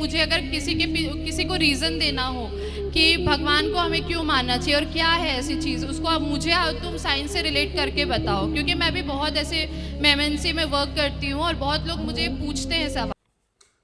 मुझे अगर किसी को रीज़न देना हो कि भगवान को हमें क्यों मानना चाहिए और क्या है ऐसी चीज़, उसको अब मुझे तुम साइंस से रिलेट करके बताओ, क्योंकि मैं भी बहुत ऐसे MNC में वर्क करती हूँ और बहुत लोग मुझे पूछते हैं सवाल।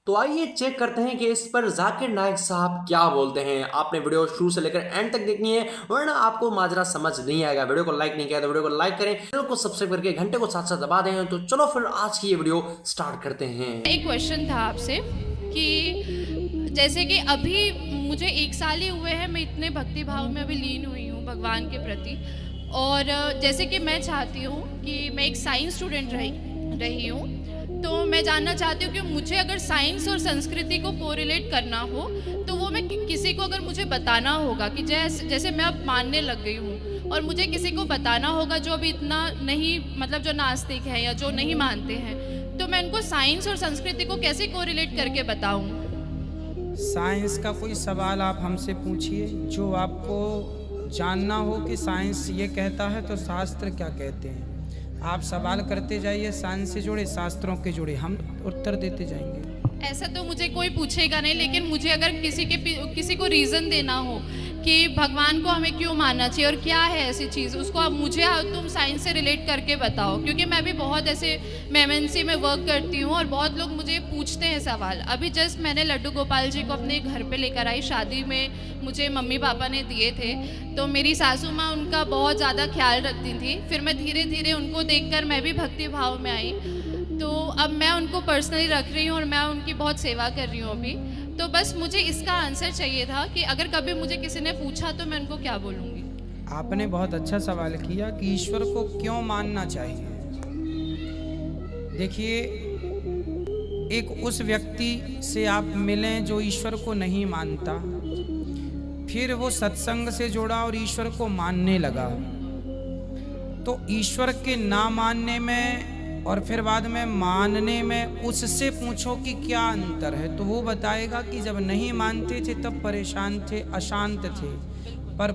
तो आइए चेक करते हैं कि इस पर जाकिर नाइक साहब क्या बोलते हैं। आपने वीडियो शुरू से लेकर एंड तक देखनी है, वरना आपको माजरा समझ नहीं आएगा। वीडियो को लाइक नहीं किया तो वीडियो को लाइक करें, चैनल को सब्सक्राइब करके घंटे को साथ साथ दबा दें। तो चलो फिर आज की ये वीडियो स्टार्ट करते हैं। एक क्वेश्चन था आपसे कि जैसे कि अभी मुझे 1 साल ही हुए हैं, मैं इतने भक्ति भाव में अभी लीन हुई हूँ भगवान के प्रति, और जैसे कि मैं चाहती हूँ कि मैं एक साइंस स्टूडेंट रही हूँ, तो मैं जानना चाहती हूँ कि मुझे अगर साइंस और संस्कृति को कोरिलेट करना हो तो वो मैं किसी को अगर मुझे बताना होगा कि जैसे मैं अब मानने लग गई हूँ और मुझे किसी को बताना होगा जो अभी इतना नहीं, मतलब जो नास्तिक है या जो नहीं मानते हैं, तो मैं उनको साइंस और संस्कृति को कैसे कोरिलेट करके बताऊँ? साइंस का कोई सवाल आप हमसे पूछिए जो आपको जानना हो कि साइंस ये कहता है तो शास्त्र क्या कहते हैं। आप सवाल करते जाइए, साइंस से जुड़े, शास्त्रों के जुड़े, हम उत्तर देते जाएंगे। ऐसा तो मुझे कोई पूछेगा नहीं, लेकिन मुझे अगर किसी को रीज़न देना हो कि भगवान को हमें क्यों मानना चाहिए और क्या है ऐसी चीज़, उसको अब मुझे तुम साइंस से रिलेट करके बताओ, क्योंकि मैं भी बहुत ऐसे MNC में वर्क करती हूँ और बहुत लोग मुझे पूछते हैं सवाल। अभी जस्ट मैंने लड्डू गोपाल जी को अपने घर पे लेकर आई, शादी में मुझे मम्मी पापा ने दिए थे, तो मेरी सासू माँ उनका बहुत ज़्यादा ख्याल रखती थी। फिर मैं धीरे धीरे उनको देखकर मैं भी भक्ति भाव में आई, तो अब मैं उनको पर्सनली रख रही हूँ और मैं उनकी बहुत सेवा कर रही हूँ अभी। तो बस मुझे इसका आंसर चाहिए था कि अगर कभी मुझे किसी ने पूछा तो मैं उनको क्या बोलूँगी। आपने बहुत अच्छा सवाल किया कि ईश्वर को क्यों मानना चाहिए। देखिए, एक उस व्यक्ति से आप मिलें जो ईश्वर को नहीं मानता, फिर वो सत्संग से जुड़ा और ईश्वर को मानने लगा, तो ईश्वर के ना मानने में और फिर बाद में मानने में उससे पूछो कि क्या अंतर है, तो वो बताएगा कि जब नहीं मानते थे तब परेशान थे, अशांत थे, पर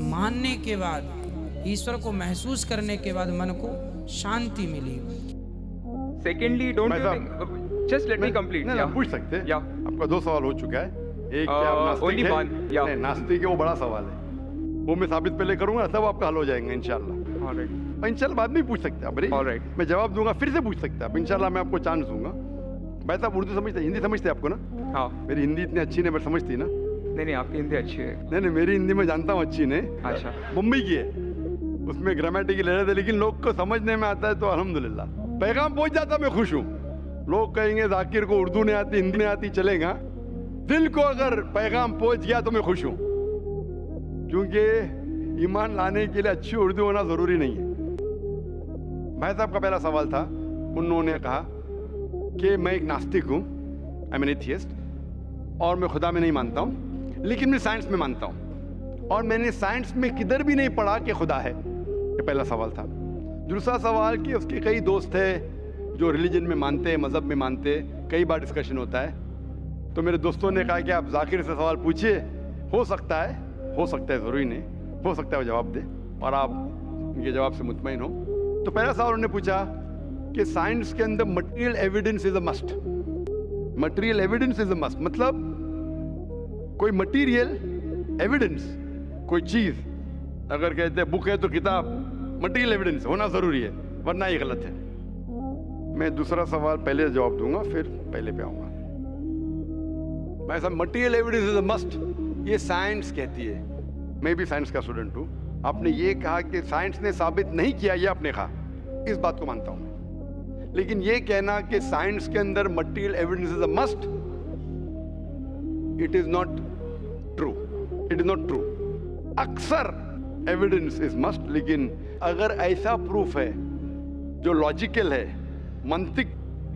मानने के बाद, ईश्वर को महसूस करने के बाद मन को शांति मिली। Secondly, don't you think? Just let me complete. नहीं, Yeah. पूछ सकते हैं। Yeah. आपका 2 सवाल हो चुका है। एक क्या आप नास्तिक only है? one. Yeah. नहीं, नास्तिक है, वो बड़ा सवाल है। वो मैं साबित पहले करूंगा, तब आपका हल हो जाएगा इंशाल्लाह। All right. इंशाल्लाह बाद में पूछ सकते हैं आप। All right. मैं जवाब दूंगा, फिर से पूछ सकते हैं आप। इंशाल्लाह मैं आपको चांस दूंगा। भाई साहब उर्दू समझते, हिंदी समझते हैं आपको ना? हाँ। मेरी हिंदी इतनी अच्छी नहीं, पर समझती ना? नहीं, आपकी हिंदी अच्छी है। नहीं, मेरी हिंदी में जानता हूँ अच्छी नहीं। अच्छा। मुंबई की है, उसमें ग्रामेटिकल एरर है, लेकिन लोग को समझने में आता है तो अल्हम्दुलिल्लाह। पैगाम पहुंच जाता, मैं खुश हूँ। लोग कहेंगे जाकिर को उर्दू नहीं आती, हिंदी नहीं आती, चलेगा। दिल को अगर पैगाम पहुंच गया तो मैं खुश हूँ, क्योंकि ईमान लाने के लिए अच्छी उर्दू होना जरूरी नहीं है। भाई साहब का पहला सवाल था, उन्होंने कहा कि मैं एक नास्तिक हूँ, आई एम एन एथियस्ट, और मैं खुदा में नहीं मानता हूँ, लेकिन मैं साइंस में मानता हूँ, और मैंने साइंस में किधर भी नहीं पढ़ा कि खुदा है। ये पहला सवाल था। दूसरा सवाल कि उसके कई दोस्त हैं जो रिलीजन में मानते हैं, मज़हब में मानते हैं, कई बार डिस्कशन होता है, तो मेरे दोस्तों ने कहा कि आप जाकिर से सवाल पूछिए, हो सकता है, ज़रूरी नहीं, हो सकता है वो जवाब दे और आप उनके जवाब से मुतमईन हो। तो पहला सवाल उन्होंने पूछा कि साइंस के अंदर material evidence is a must. Material evidence is a must मतलब कोई मटेरियल एविडेंस, कोई चीज़ अगर कहते हैं बुक है तो किताब, मटेरियल एविडेंस होना ज़रूरी है, वरना ये गलत है। मैं दूसरा सवाल पहले जवाब दूंगा, फिर पहले पे आऊंगा। मैं सब material evidence is a must, ये साइंस कहती है। मैं भी साइंस का स्टूडेंट हूँ। आपने ये कहा कि साइंस ने साबित नहीं किया, ये आपने कहा, इस बात को मानता हूँ मैं। लेकिन ये कहना कि साइंस के अंदर material evidence is a must, it is not true, it is not true. अक्सर एविडेंस इज मस्ट, लेकिन अगर ऐसा प्रूफ है जो लॉजिकल है, मंतिक,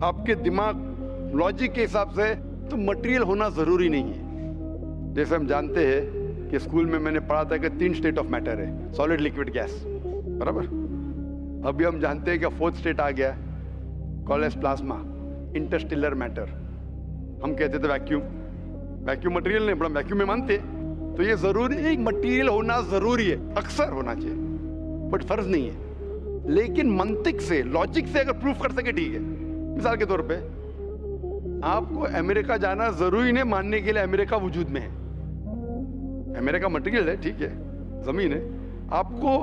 आपके दिमाग लॉजिक के हिसाब से, तो मटेरियल होना जरूरी नहीं है। जैसे हम जानते हैं कि स्कूल में मैंने पढ़ा था कि 3 स्टेट ऑफ मैटर है, सॉलिड, लिक्विड, गैस, बराबर। अभी हम जानते हैं कि 4th स्टेट आ गया, कॉलेज प्लाज्मा, इंटरस्टेलर मैटर। हम कहते थे वैक्यूम, वैक्यूम मटेरियल नहीं, बड़ा वैक्यूम में मानते। तो ये जरूरी है, मटेरियल होना जरूरी है, अक्सर होना चाहिए, बट फर्ज नहीं है। लेकिन मंतिक से, लॉजिक से अगर प्रूफ कर सके ठीक है। मिसाल के तौर पे आपको अमेरिका जाना जरूरी नहीं मानने के लिए अमेरिका वजूद में है। अमेरिका मटेरियल है, ठीक है, जमीन है। आपको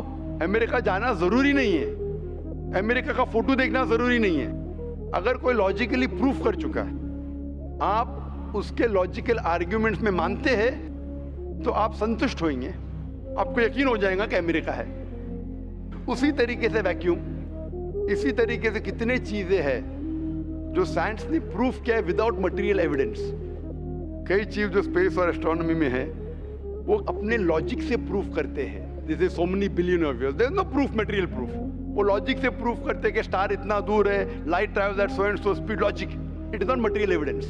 अमेरिका जाना जरूरी नहीं है, अमेरिका का फोटो देखना जरूरी नहीं है। अगर कोई लॉजिकली प्रूफ कर चुका है, आप उसके लॉजिकल आर्ग्यूमेंट्स में मानते हैं, तो आप संतुष्ट होंगे, आपको यकीन हो जाएगा कि अमेरिका है। उसी तरीके से वैक्यूम, इसी तरीके से कितने चीजें हैं जो साइंस ने प्रूफ किया है विदाउट मटेरियल एविडेंस। कई चीज जो स्पेस और एस्ट्रोनॉमी में है वो अपने लॉजिक से प्रूफ करते हैं, जैसे so many billion of years, there is no proof, material proof. वो लॉजिक से प्रूफ करते हैं कि स्टार इतना दूर है, light travels at so and so speed, logic, it is not material evidence.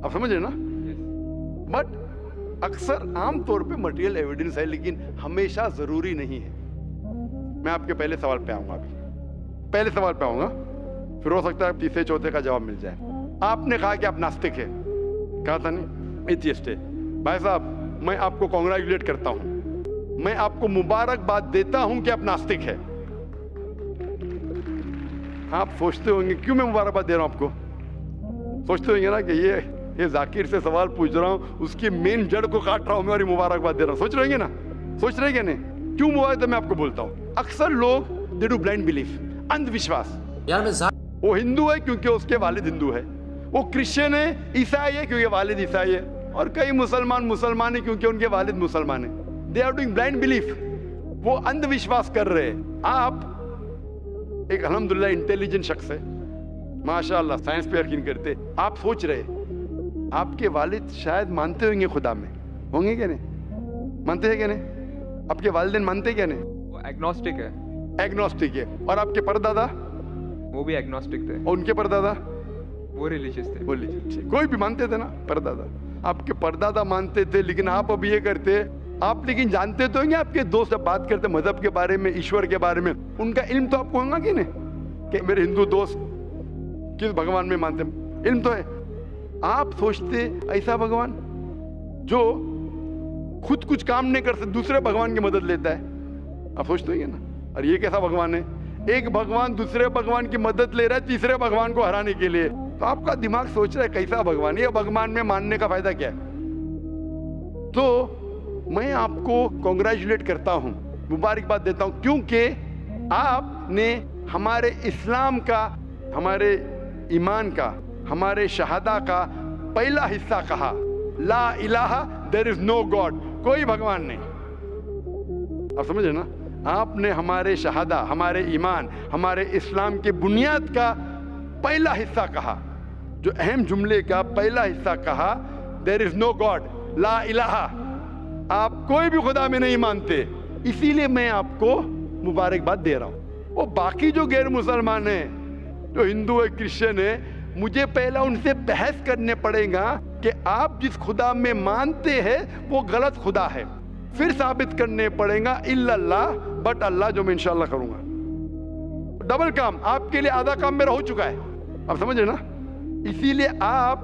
आप समझ रहे ना? बट अक्सर आमतौर पे मटेरियल एविडेंस है, लेकिन हमेशा जरूरी नहीं है। मैं आपके पहले सवाल पे आऊंगा, अभी पहले सवाल पे आऊंगा, फिर हो सकता है तीसरे चौथे का जवाब मिल जाए। आपने कहा कि आप नास्तिक है, कहा था नहीं, एथियस्ट है। भाई साहब, मैं आपको कॉन्ग्रेचुलेट करता हूं, मैं आपको मुबारकबाद देता हूं कि आप नास्तिक है। आप सोचते होंगे क्यों मैं मुबारकबाद दे रहा हूं आपको? सोचते होंगे ना कि ये जाकिर से सवाल पूछ रहा हूं, उसकी मेन जड़ को काट रहा हूं मैं और मुबारकबाद दे रहा हूं। सोच रहे हैं ना? सोच रहे हैं नहीं? क्यों मुबारक? मैं आपको बोलता हूं, अक्सर लोग दे डू ब्लाइंड बिलीफ, अंधविश्वास। यार मैं वो हिंदू है क्योंकि उसके वालिद हिंदू है, वो क्रिश्चियन है, ईसाई है क्योंकि वालिद ईसाई है, और कई मुसलमान है क्योंकि उनके वालिद मुसलमान है। They are doing blind belief, वो अंधविश्वास कर रहे हैं। आप एक अल्हम्दुलिल्लाह इंटेलिजेंट शख्स है, माशाअल्लाह, साइंस पे यकीन करते। आप सोच रहे आपके वालिद शायद मानते होंगे खुदा में, होंगे क्या नहीं? मानते हैं क्या नहीं? आपके वालिदैन मानते क्या नहीं? वो एग्नोस्टिक है। एग्नोस्टिक है। और आपके परदादा? वो भी एग्नोस्टिक थे। और उनके परदादा? वो रिलीजियस थे। कोई भी मानते थे ना, परदादा। आपके परदादा मानते थे, लेकिन आप अब ये करते, आप लेकिन जानते तो होंगे, आपके दोस्त जब बात करते मजहब के बारे में, ईश्वर के बारे में, उनका इल्म तो आपको होगा कि नहीं, कि मेरे हिंदू दोस्त किस भगवान में मानते, इल्म तो है। आप सोचते ऐसा भगवान जो खुद कुछ काम नहीं कर सकते, दूसरे भगवान की मदद लेता है। आप सोचते होंगे ना, और ये कैसा भगवान है? एक भगवान दूसरे भगवान की मदद ले रहा है तीसरे भगवान को हराने के लिए। तो आपका दिमाग सोच रहा है कैसा भगवान, ये भगवान में मानने का फायदा क्या है? तो मैं आपको कॉन्ग्रेचुलेट करता हूं, मुबारकबाद देता हूं, क्योंकि आपने हमारे इस्लाम का, हमारे ईमान का, हमारे शहादा का पहला हिस्सा कहा, ला इलाहा, देयर इज नो गॉड, कोई भगवान नहीं। आप समझे ना? आपने हमारे शहादा, हमारे ईमान, हमारे इस्लाम की बुनियाद का पहला हिस्सा कहा, जो अहम जुमले का पहला हिस्सा कहा, देयर इज नो गॉड, ला इलाहा, आप कोई भी खुदा में नहीं मानते, इसीलिए मैं आपको मुबारकबाद दे रहा हूं। वो बाकी जो गैर मुसलमान है, जो हिंदू है, क्रिश्चियन है, मुझे पहला उनसे बहस करने पड़ेगा कि आप जिस खुदा में मानते हैं वो गलत खुदा है, फिर साबित करने पड़ेगा इल्लल्लाह, बट अल्लाह, जो मैं इंशाअल्लाह करूंगा। डबल काम, आपके लिए आधा काम मेरा हो चुका है, आप समझे ना? इसीलिए आप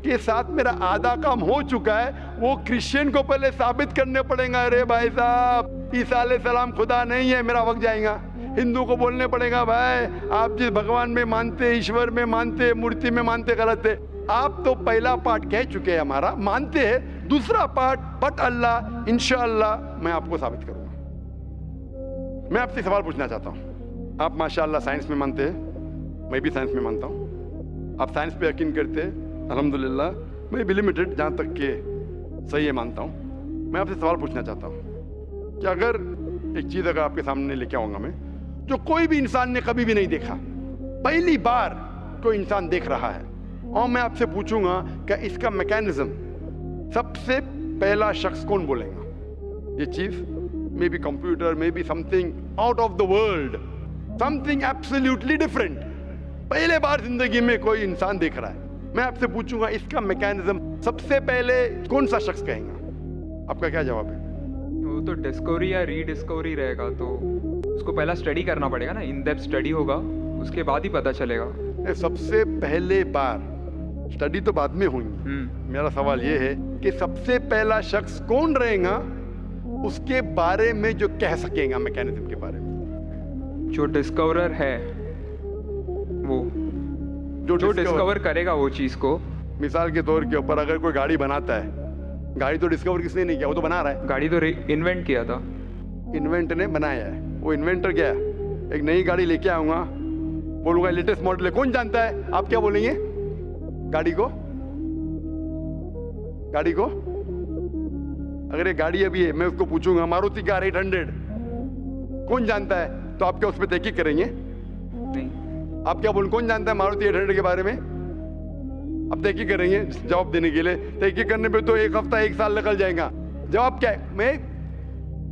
के साथ मेरा आधा काम हो चुका है, वो क्रिश्चियन को पहले साबित करने पड़ेगा, अरे भाई साहब ईसा अलैहिस्सलाम खुदा नहीं है, मेरा वक्त जाएगा। हिंदू को बोलने पड़ेगा, भाई आप जिस भगवान में मानते, ईश्वर में मानते, मूर्ति में मानते, गलत है। आप तो पहला पार्ट कह चुके हैं हमारा, मानते हैं, दूसरा पार्ट बट अल्लाह, इंशाअल्लाह मैं आपको साबित करूंगा। मैं आपसे सवाल पूछना चाहता हूं, आप माशाअल्लाह साइंस में मानते हैं, मैं भी साइंस में मानता हूं, आप साइंस पे यकीन करते हैं, अल्हम्दुलिल्लाह, मैं भी लिमिटेड जहां तक के सही है मानता हूं। मैं आपसे सवाल पूछना चाहता हूं कि अगर एक चीज अगर आपके सामने लेके आऊंगा मैं, जो कोई भी इंसान ने कभी भी नहीं देखा, पहली बार कोई इंसान देख रहा है, और मैं आपसे पूछूंगा कि इसका मैकेनिज्म, सबसे पहला शख्स कौन बोलेगा? ये चीज may be computer, may be something out of the world, something absolutely different, पहले बार जिंदगी में कोई इंसान देख रहा है। मैं आपसे पूछूंगा इसका मैकेनिज्म सबसे पहले कौन सा शख्स कहेगा? आपका क्या जवाब है? वो तो डिस्कवरी या रीडिस्कवरी रहेगा, तो उसको पहला स्टडी करना पड़ेगा ना, इन डेप्थ स्टडी होगा, उसके बाद ही पता चलेगा। सबसे पहले बार स्टडी तो बाद में हुई। मेरा सवाल ये है कि सबसे पहला शख्स कौन रहेगा उसके बारे में जो कह सकेगा, मैकेनिज्म के बारे में? जो डिस्कवरर है वो। जो डिस्कवर करेगा वो चीज़ को। मिसाल के तौर के ऊपर अगर कोई गाड़ी बनाता है, गाड़ी तो डिस्कवर किसने नहीं किया, वो तो बना रहा है। गाड़ी तो इन्वेंट किया था, इन्वेंट ने बनाया है। वो इन्वेंटर क्या है? एक नई गाड़ी लेके आऊंगा, बोलूंगा लेटेस्ट मॉडल है, कौन जानता है? आप क्या बोलेंगे? गाड़ी को अगर ये गाड़ी अभी है, मैं उसको पूछूंगा मारुति कार 800 कौन जानता है, तो आप क्या उस पर तहकीक करेंगे? नहीं। आप क्या बोलेंगे कौन जानता है मारुति 800 के बारे में? अब तहकीक करेंगे जवाब देने के लिए। तहकीक करने पे तो एक हफ्ता 1 साल निकल जाएगा। जवाब क्या है? मैं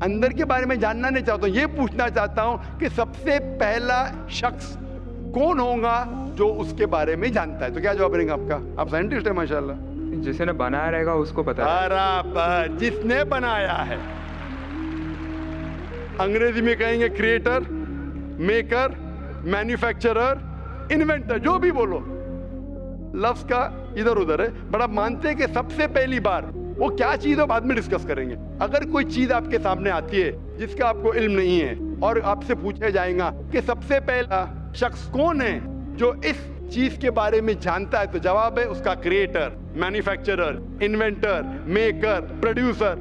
अंदर के बारे में जानना नहीं चाहता हूँ, ये पूछना चाहता हूँ कि सबसे पहला शख्स कौन होगा जो उसके बारे में जानता है। तो क्या जवाब रहेगा आपका? आप साइंटिस्ट है माशाल्लाह। जिसने बनाया रहेगा उसको पता है। बराबर, जिसने बनाया है। अंग्रेजी में कहेंगे क्रिएटर, मेकर, मैन्युफैक्चरर, इन्वेंटर, जो भी बोलो, लफ्ज का इधर उधर है। बट आप मानते हैं कि सबसे पहली बार वो क्या चीज है बाद में डिस्कस करेंगे। अगर कोई चीज आपके सामने आती है जिसका आपको इल्म नहीं है और आपसे पूछा जाएगा कि सबसे पहला शख्स कौन है जो इस चीज के बारे में जानता है, तो जवाब है उसका creator, manufacturer, inventor, maker, producer.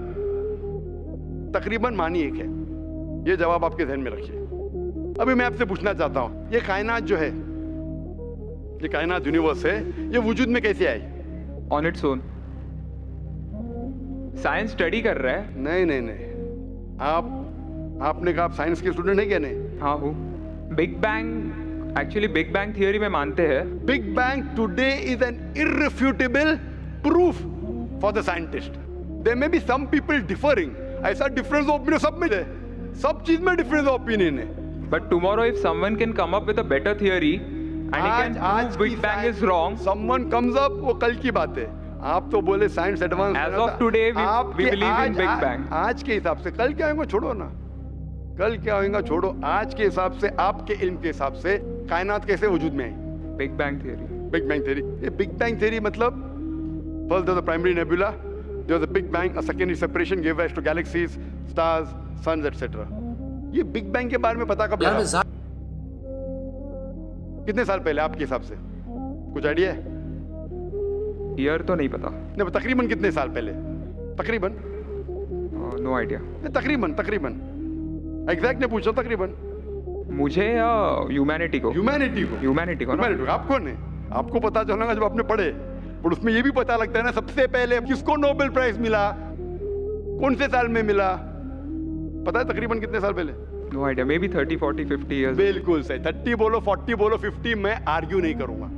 तकरीबन मानी एक है। ये जवाब आपके ध्यान में रखिए। अभी मैं आपसे पूछना चाहता हूं, ये कायनात जो है, ये कायनात यूनिवर्स है, ये वजूद में कैसे आई? On its own. Science study कर रहा है। नहीं, आपने कहा आप साइंस के स्टूडेंट है क्या? नहीं। हाँ हूँ। Big bang, actually big bang theory में मानते हैं। Big bang today is an irrefutable proof for the scientist. There may be some people differing, ऐसा डिफरेंस ऑफ ओपिनियन सब में है, सब चीज में डिफरेंस ऑफ ओपिनियन है। But tomorrow if someone can come up with a better theory and he can prove big bang is wrong, someone comes up, वो कल की बात है। आप तो बोले science advance. Age of today we believe in Big Bang. आज के हिसाब से, कल क्या होगा छोड़ो ना, कल क्या होगा छोड़ो, आज के हिसाब से, आपके इल्म के हिसाब से कायनात कैसे वजूद में आई? Big bang theory. Big bang theory. ये बिग बैंग थियरी मतलब first there was a primary nebula, there was a big bang, a secondary separation give rise to galaxies, stars, suns etcetera. ये बिग बैंग के बारे में पता कब लगा? कितने साल पहले आपके हिसाब से? कुछ आइडिया है? ईयर तो नहीं पता। नहीं, तकरीबन कितने साल पहले? तकरीबन? No idea. तकरीबन एग्जैक्ट नहीं पूछो, तकरीबन। मुझे या ह्यूमैनिटी को? ह्यूमैनिटी को। आपको नहीं, आपको पता चलेगा जब आपने पढ़े। पर उसमें ये भी पता लगता है ना, सबसे पहले किसको नोबेल प्राइज मिला, कौन से साल में मिला, पता है तकरीबन कितने साल पहले? No idea, maybe 30, 40, 50 years. बिल्कुल सही। 30 बोलो, 40 बोलो, 50, मैं आर्ग्यू नहीं करूंगा।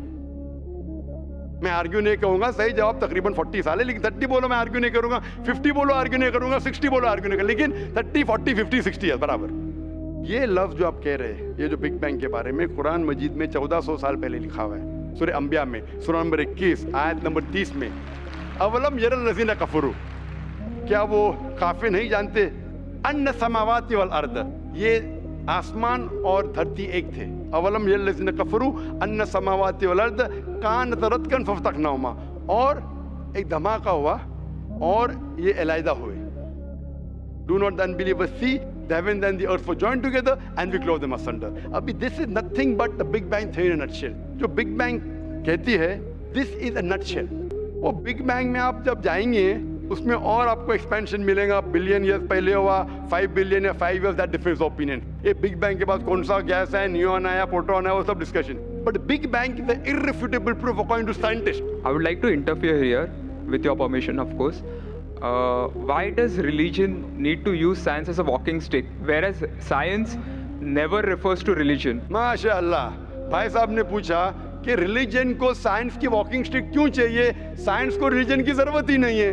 मैं आर्ग्यू नहीं कहूंगा, सही जवाब तकरीबन 40 साल है। लेकिन 30 बोलो मैं आर्ग्यू नहीं करूंगा, 50 बोलो आर्ग्यू नहीं करूंगा, 60 बोलो आर्ग्यू नहीं करूंगा, लेकिन 30, 40, 50, 60 इयर्स बराबर। ये लफ्ज जो आप कह रहे हैं, ये जो बिग बैंग के बारे में कुरान मजीद में 1400 साल पहले लिखा हुआ है। सूरह अंबिया में सूरह नंबर 21 आयत नंबर 30 में, अवलम यरल लज़ीना कफरू, क्या वो काफिर नहीं जानते, अन्न समावाति वल अर्द, ये आसमान और धरती एक थे। अवलम यरल लज़ीना कफरू अन्न समावाति वल अर्द कानत रतकन फफ्तकनाहुमा, और एक धमाका हुआ और ये अलहदा हुए। Do not the unbelievers see the heavens and the earth were joined together and we clove them asunder. अभी this is nothing but the Big Bang theory in a nutshell. जो Big Bang कहती है, this is a nutshell. वो Big Bang में आप जब जाएंगे उसमें और आपको एक्सपेंशन मिलेगा, बिलियन ईयर्स पहले हुआ, 5 बिलियन या 5 years, that difference of opinion. ये बिग बैंग के बाद कौन सा गैस है, नियॉन आया, प्रोटॉन आया, वो सब discussion. But big bang is the irrefutable proof according to scientist. I would like to interfere here with your permission, of course. Why does religion need to use science as a walking stick, whereas science never refers to religion? माशाअल्लाह, भाई साहब ने पूछा कि religion को science की walking stick क्यों चाहिए, साइंस को रिलीजन की जरूरत ही नहीं है।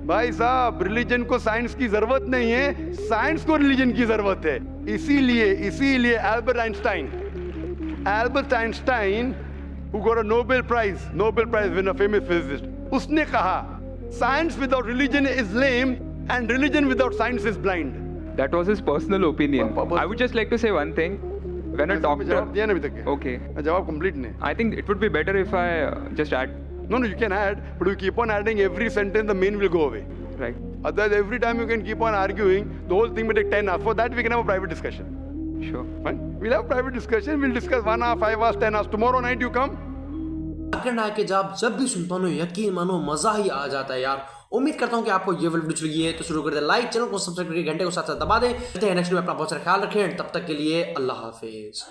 भाई साहब, रिलीजन को साइंस की जरूरत नहीं है, साइंस को रिलीजन की जरूरत है। इसीलिए Albert Einstein who got a Nobel Prize winner, famous physicist, उसने कहा science without religion is lame and religion without science is blind. That was his personal opinion. I would just like to say one thing. When a doctor, जवाब दिया ना अभी तक? okay, जवाब complete नहीं। I think it would be better if I just add. No, you can add, but you keep on adding every sentence, the main will go away. Right. Otherwise, every time you can keep on arguing, the whole thing will take 10 hours. For that, we can have a private discussion. Sure. Fine. We'll have private discussion. We'll discuss 1 hour, 5 hours, 10 hours. Tomorrow night you come. Zakir नायक के जब भी सुनता हूँ यकीन मानो मजा ही आ जाता है यार। उम्मीद करता हूँ कि आपको ये वीडियो अच्छी लगी है तो शुरू कर दे लाइक, चैनल को सब्सक्राइब करके घंटे को साथ साथ दबा दें। नेक्स्ट में अपना बहुत सारा ख्याल रखें, तब तक के लिए अल्लाह हाफिज।